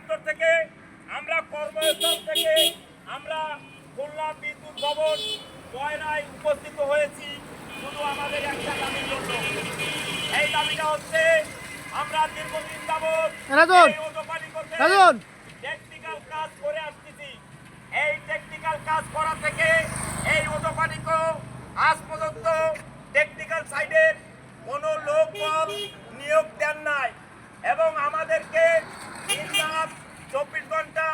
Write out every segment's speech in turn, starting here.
দপ্তর থেকে আমরা কর্মস্থল থেকে আমরা খুলনা বিদ্যুৎ ভবন গয়নায় উপস্থিত হয়েছি শুধু আমাদের একটা দাবির জন্য। এই দাবিটা হচ্ছে আমরা দীর্ঘদিন যাবৎ টেকনিক্যাল কাজ করে আসতেছি। এই টেকনিক্যাল কাজ করা থেকে এই ওটোপানিকো আজ পর্যন্ত টেকনিক্যাল সাইডের কোনো লোক নিয়োগ দেন নাই এবং আমাদেরকে 24 ঘন্টা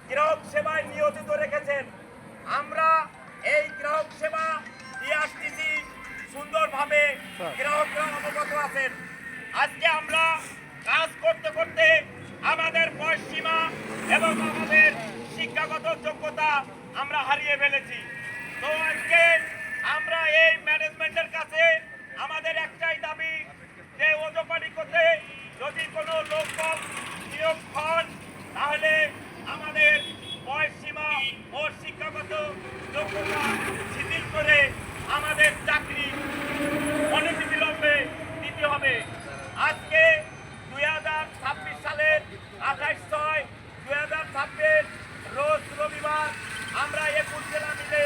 গ্রাহক সেবায় নিয়োজিত রেখেছেন। আমরা এই গ্রাহক সেবা দিয়ে আসতেছি সুন্দরভাবে, গ্রাহকরা অবগত আছেন। আজকে আমরা কাজ করতে করতে আমাদের বয়স সীমা এবং আমাদের শিক্ষাগত যোগ্যতা আমরা হারিয়ে ফেলেছি। তো আজকে আমরা এই ম্যানেজমেন্টের কাছে আমাদের একটাই দাবি যে ওটোপানিকোতে যদি কোনো লোক নিয়োগ হন তাহলে আমাদের বয়স সীমা ও শিক্ষাগত যোগ্যতা শিথিল করে আমাদের চাকরি অনতিবিলম্বে দিতে হবে। আজকে 2026 সালের 28/6/2026 রোজ রবিবার আমরা 21 জেলা মিলে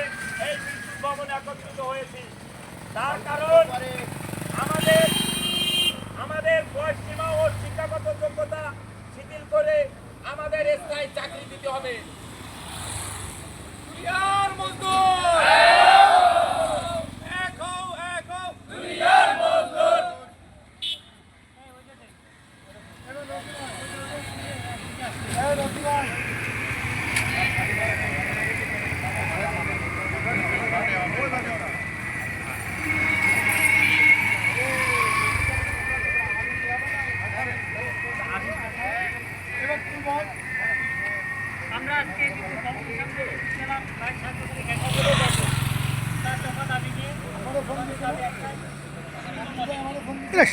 এই বিদ্যুৎ ভবনে একত্রিত হয়েছি। তার কারণ আমাদের বয়স সীমা ও শিক্ষাগত যোগ্যতা শিথিল করে আমাদের স্থায়ী চাকরি দিতে হবে।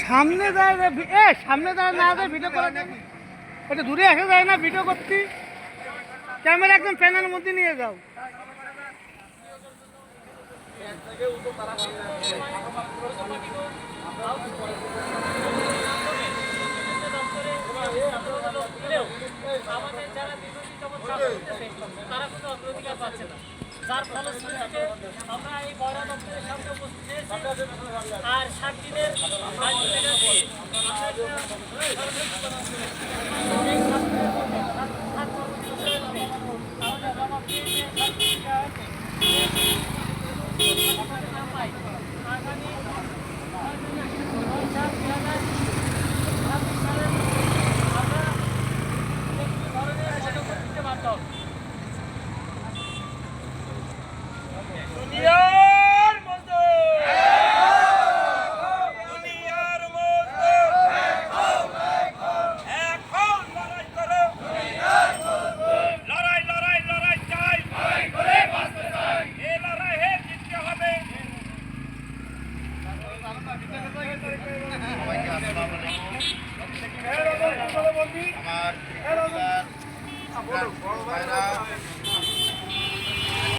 সামনে যায় সামনে যায় না যায় ভিডিও করা যায়, এটা দূরে আসা যায় না ভিডিও করতে। ক্যামেরা একদম প্যানের মধ্যে নিয়ে যাও। আমাদের যারা তারা কোনো অগ্রাধিকার পাচ্ছে না, যার ফলশ্রুতিতে আমরা এই বড় দপ্তরের সামনে উপস্থিত হয়েছি। আর 7 দিনের আগামী আমার